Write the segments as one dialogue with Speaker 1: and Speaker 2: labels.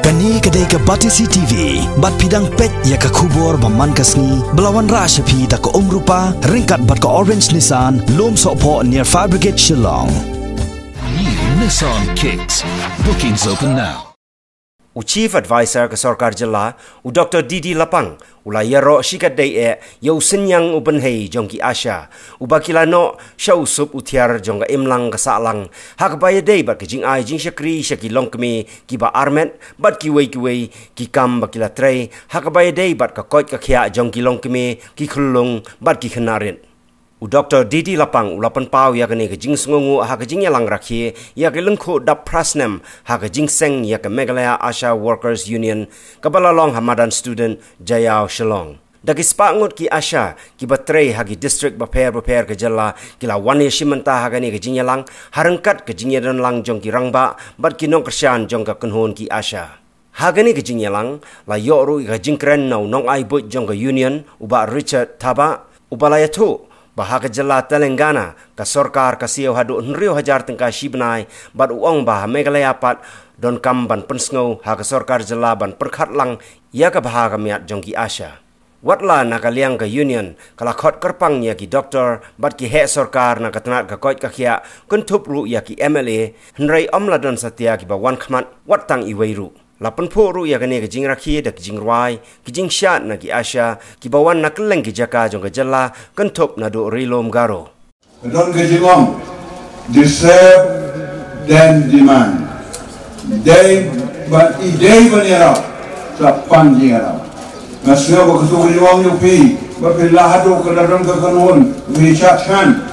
Speaker 1: Kani kedai ke Batisi TV, bat pidang pet ya ke kubur baman kasni, belawan rasa pi tak ke rupa, ringkat bat ke Orange Nissan, lom sokpo near Fire Brigade Shillong.
Speaker 2: New Nissan Kicks. Bookings open now.
Speaker 3: Chief Advisor ke Sarkar Jilla, Dr. Didi Lapang, Yaro shikat day yau senyang uben hei jongki Asha, bakila no syau sup utiar jongga imlang kesalang, hak baya day bat kejing ai jing syakri syaki long kemi kiba armet, bat kiwei ki kam bakila tray, hak baya day bat ka koit ka kia jongki long kemi ki khulung bat ki khenarin. Dr. Didi Lapang ulapan pau ya kene kejing sungungu ha kejing yalang rakhi ya ke lengko dap prasnem ha kejing seng ya ke Meghalaya Asha Workers Union kabalalong Hamadan student Jayao Shillong. Dagi spangut ki Asha ki batre ha ki district baper ke jalla kila wan yeshimenta ha kene kejing yalang harengkat kejing yadan lang jong ki rangba bat ki nong kersyan jong ka kenhon ki Asha. Hagani kejing yalang la yoru kejing kren nau nong ai but jong ka union uba Richard Taba ubalaya tu Bahag Jalla Telangana ka Sarkar ka siyaw hadu 1,000 tengka shibnai bat uong bah Meghalaya pat don kamban pensngau ha ka Sarkar Jalla ban perkhat lang ya ka bahag miat jongki Asha. Watla nakaliang ka union kala khot kerpang ya ki doktor bat ki he Sarkar na katanat ka koit ka khia kuntup ru ya ki MLA hnrei omla don satya ki bawan khmat wat tang iweiru. Lapan puru ya kene kejing rakhi da kejing ruai, kejing syat na ki Asha, ki bawan na keleng ki jaka jong ke jalla, kentup na do rilom garo.
Speaker 4: Don kejing om, deserve dan demand. Day ban idei banera, sa panjing ara. Nasnya ba kesu kejing om yupi, ba pilahado ke dalam ke kanun, wishat kan,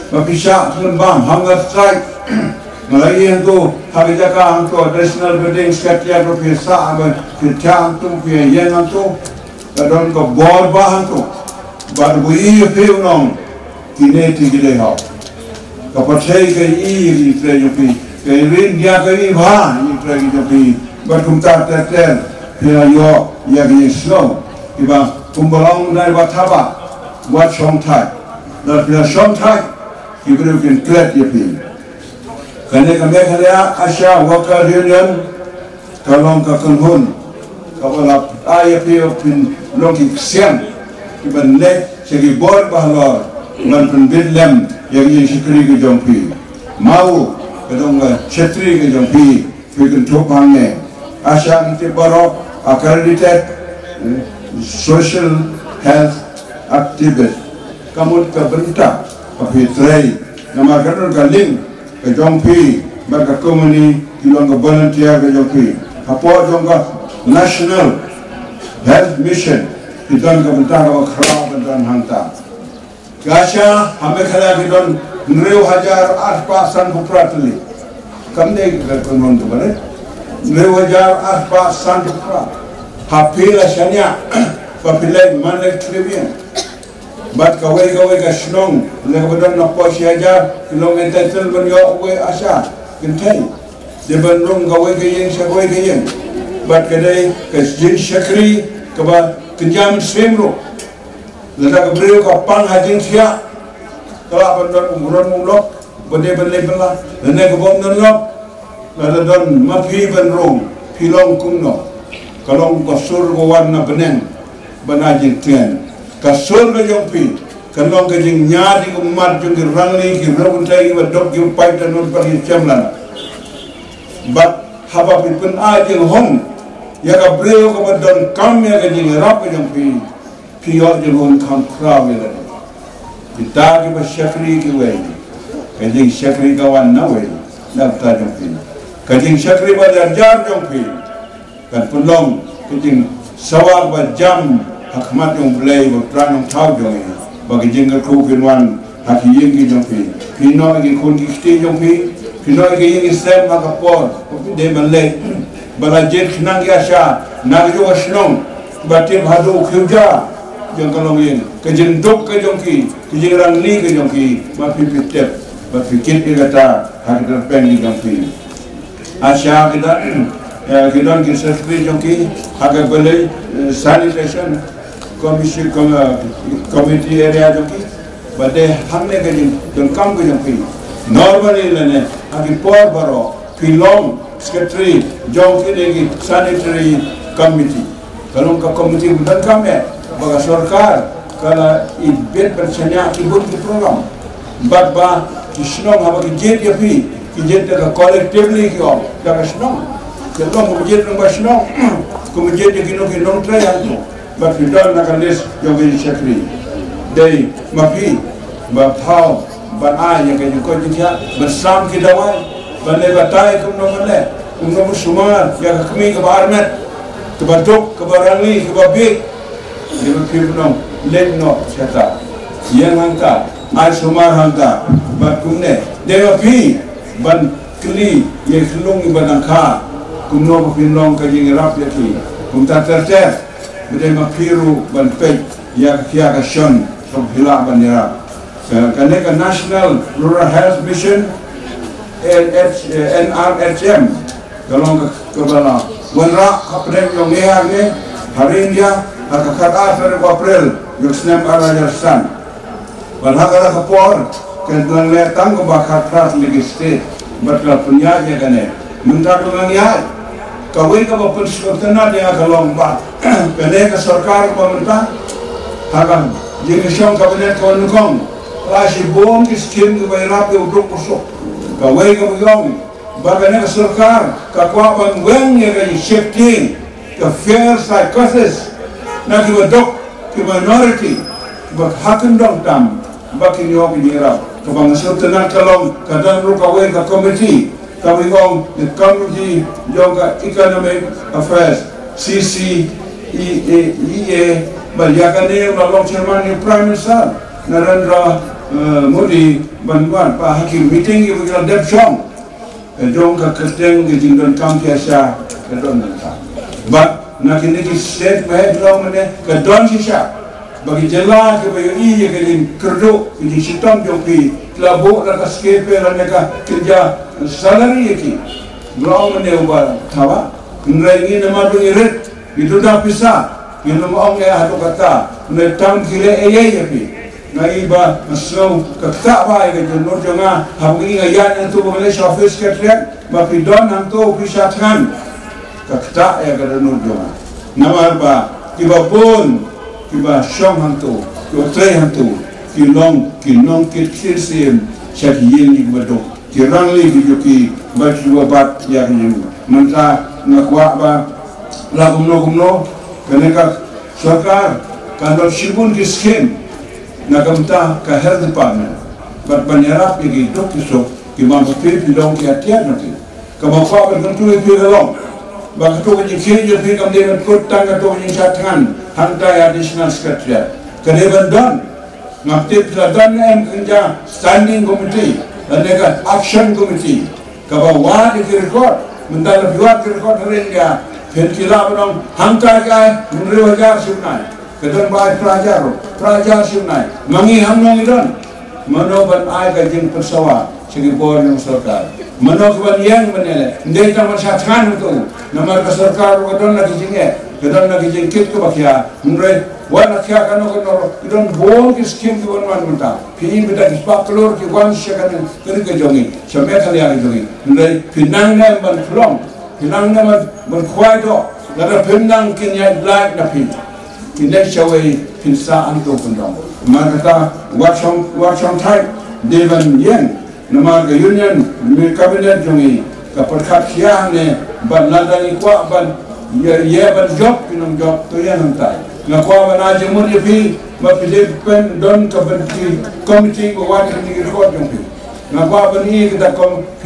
Speaker 4: ba pisah lembam, hangat strike. Malay itu hari jaka angko national building sekitar profesor aban kita antum punya yang antum kadang ke board bah antum baru bui film nong kini tinggi hau kapatai ke ini trajupi ke rin dia ke ini bah ini trajupi berkumtar terten pihak yo yang ini slow iba kumbalang dari bataba buat shongtai dan pihak shongtai kita mungkin klet ya pi. Kene ka Meghalaya Asha Worker Union kalong ka kanhun kapala IFP pin logi siam iban le segi bor bahlor man pin bidlem yagi shikri ke jompi mau kadong chetri ke jompi pikin topangne Asha nti baro accredited social health activist kamut ka berita papi tray nama kadon ka link ke jongpi baka komuni kilong ka volunteer ke jongpi hapo jongka national health mission kidon ka bentang ka khraw bentan hanta gasha hame khala kidon 9,000 aspasan pupratli kamne ka konon to bare 9,000 aspasan puprat hapila shania papilai manek trivian bat kawai ka shnong le bodon na po siaja kilong entetel ban yo we Asha kintai de ban rong kawai ka yen shakoi ka yen bat kadai ka jin shakri ka ba kinjam swimro le da breu ka pang hajin sia kala ban don umuron mulok bode ban le bala le ne ka bom non lok la don mapi ban rong pilong kumno kalong ka sur go wan na benen banajin tien kasur ke jompi kanong ke jing nyadi umat jong ki rangni ki rabuntai ki dok ki pai tan non pagi chamlan bat haba pin ajing hong ya ka breu ko don kam ya ke jing rap ke jompi pio jing hon kam kraw ya kita ki ba syakri ki we ke jing syakri kawan na we daftar jompi ke jing syakri ba jar jompi kan pulong ke jing sawak ba jam hakmat yang belai berperan yang tahu jong ini bagi jengkel kru kinwan haki yengi jong pi pino igi kun kikti jong pi pino igi yengi sem maka por de malay balajet kinang Asha nag jo asnong batim hadu khujja jong kalong yen kejeng dok ke jong ki kejeng rangli ke jong ki ma pi pitep ba fikir igata haki terpen jong pi Asha kita kidon ki sespi jong ki haki balai sanitation committee area joki bade hamne ke don kam ke joki normally lene agi por baro pilong secretary jong ini sanitary committee. Kalau ke komiti bukan kami, bagi sarkar kalau ibet bersedia ibut di program. Bagba kisnong haba kijet ya pi kijet ka collectively kyo ka kisnong. Kalau kijet nang kisnong, kijet kinong try ang but we don't nak list yang very secretary. Day mapi bapau ban ai yang kau jitia bersam kidawai banai batai kumno semua yang kami ke barmet ke batuk ke barangi ke babik dia berfirman lenno syata yang angka ai semua hangka bat kumne dia pi ban kli ye kelung ibadangka kumno berfirman ke jingirap yaki kumta terter dia mapiru ban pe yang kia ka shon from hilak bandera kerana ke National Rural Health Mission NRHM kalau ke bala wanra kapren yang ni hari India akan akhir April yung snem arajarsan balhagara kapor keduan letang ke bakat ras legislatif berkala punya je kene mentak mengiat kawin ke bapun sekolah dia kalau mbak kene ke sarkar pemerintah hakan jadi syong kabinet kawan nukong Lasi bom kiskin ke bayar ke uduk pusuk, kawai ke bayang, bagaimana ke sarkar, kakuapan weng yang kaji shifting, ke fair psychosis, nak ibadok ke minority, bak hakim dong tam, bak ini orang dirap, kebang sultan kalong, kadang lu kawai ke komiti, kami gong the committee juga economic affairs, CCEA, baliakan dia melalui chairman prime minister Narendra Modi bantuan Pak Hakim meeting yang berjalan dep song dong ke keteng ke jingdon kam kiasa ke don nanta but nak ini ki state mai long mene ke don sisa bagi jelas ke bayu i ke din kerdo di sitam jong pi klabo la ka skepe la ka kerja salary ki long mene ubah thawa nrai ni nama tu irit itu dah pisah yang nama orang yang hatu kata netang kile ayai pi naiba masau kakta ba ke jenur jonga hamgi ngayan itu Malaysia office secretary bapidon hang tu pisatkan kakta ya ke jenur jonga namar ba tiba pun tiba syong hang tu tre hang tu kinong kit sim syakiyin ni badok kirang li bijuki baju bat yang menta ngakwa ba la gumno keneka sarkar kanal shibun kiskin nagamta ka health department bat banyarap igi dok kisok ki mampu pilong ki atian nanti kamapa berkentu pi galong bak to ji keje pi kam de kut tang to ji chatkan hantai additional secretary kene bandon ngaktif ladan em kerja standing committee dan dekat action committee kabawa di record mental buat record harinya penkila benong hantai kai menri wajar sunai kedon baik pelajar sunai mangi hamnong idon manoban ai gajing persawa segi bor yang sarkar manoban yang menele ndai taman satkan itu namar ka sarkar kedon lagi jinge kedon lagi jingkit ke bakia mure wana kya kano idon bol ki skim ki wan manta pi beda ki pak kelur ki wan syakan keri ke jongi sampai kali ari jongi ndai pinang na ban flong pinang na ban khwai do lada pinang kinya black na pin Kini syawai pinsa anto pendam. Maka watchong type Devan Yen nama ke union kabinet jongi kaperkat siang ne ban nadani kwa ban ye ban job pinong job tu yang hantai. Ngakwa ban aja mun ye pi mapilih pen don kabenti komiti buat ni record jongi. Ngakwa ban ni kita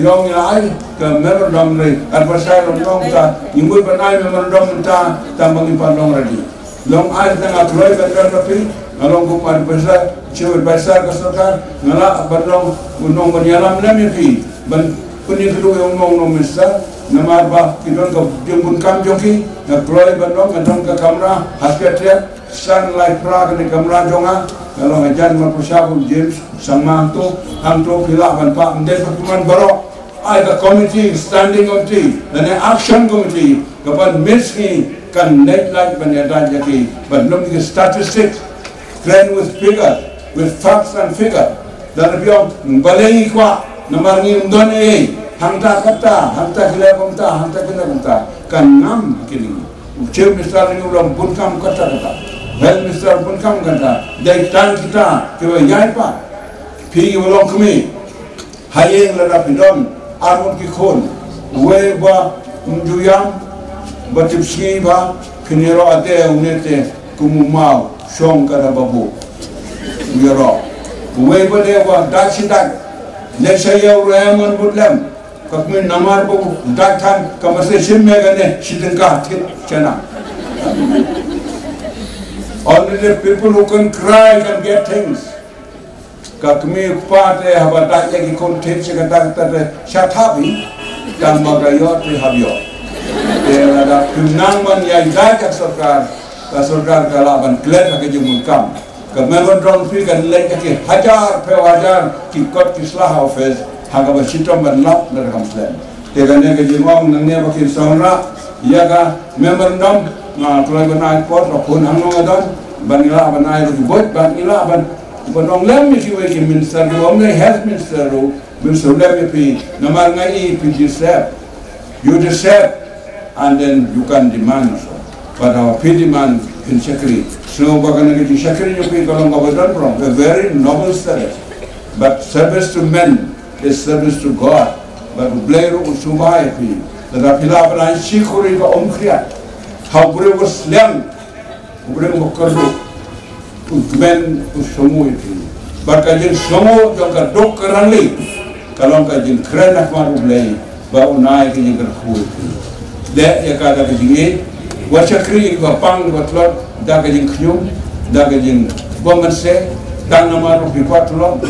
Speaker 4: pinong ai ke memorandum re adversary long ta ingul ban ai memorandum ta tambang impandong ready. Long ai tengah keluar bandar tapi ngalong kumar besar cewek besar keserkan ngalak bandong gunung menyalam nami pi ban punya kedua yang ngomong besar nama apa kita ke jemput kam joki nak keluar bandong kadang ke kamera hasilnya sunlight pra ke kamera jonga kalau ngajar mapusabu James sama hantu pilak ban pak mendek pertemuan barok ai ke committee standing committee dan action committee kapan miski kan net like banyadan jadi belum di statistik trend with figure with facts and figure dan biong balengi kwa namar ni undone hangta kata, hangta kila komta, hangta kila komta, kan ngam kini. Chief Minister ni ulang bunkam kata, Health Minister bunkam kata, dari tan kita kewa yai pa, pi ulang kami, hayeng lada pidon, arun kikon, we ba juyam, batip sini ba, kinero ade unete kumumau, shong kata babu, uyaro, we ba dewa dak sidak, nesaya urayaman budlam. Kakmin namar bu datang kamasih simmega ne sidengkah chana. Only the people who can cry can get things. Kakmi pate habadat lagi konten sekata kata syatabi dan magayot habyo. Dia ada pinangman yang jaga sarkar kalaban klet lagi jumukam. Kementerian Drone Free kan lagi hajar pewajar kikot kislah office. Haga bercitom berlap dari kamslen. Tegaknya kejimong nangnya pakai sauna, ia ka memorandum, kalau benar pot, rakun hanong adan, banila banai lagi buat, banila ban, banong lem mesti wajib minister, omne health minister, minister lem pi, nama ngai pi deserve, you deserve, and then you can demand also. But our pi demand in Shakri, so bagan lagi Shakri you pi kalau ngabadan from a very noble service, but service to men. Is service to God, but blero usumai pi. Tetapi lah berai sikuri ka omkriat. How brave was lem, brave mokerlu, men usumu pi. Bakajin sumu jangka dok kerali. Kalau kajin keren nak maru blei, bau naik kini kerhu pi. Dek ya kada kajingi, wacakri bapang batlot, dah kajin knyum, dah kajin bomense, dan namaru pi patlot,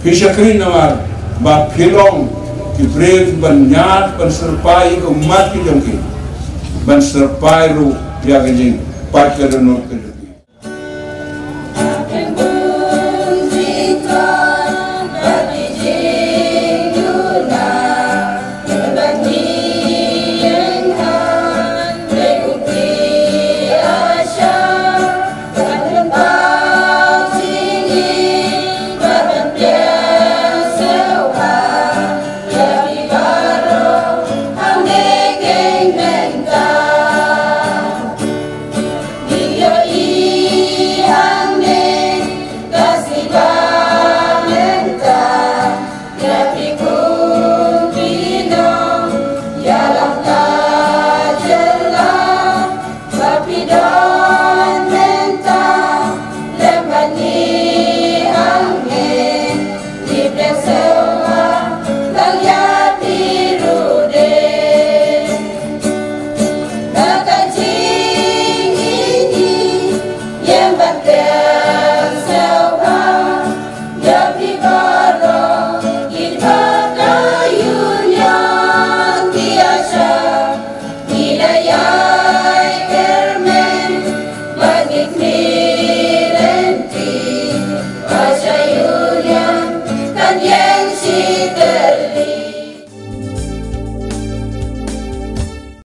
Speaker 4: pisakri namar. Ba pilong ki brave banyat ban serpai ko mat ki jongki ban serpai ru ya gajing pat ka no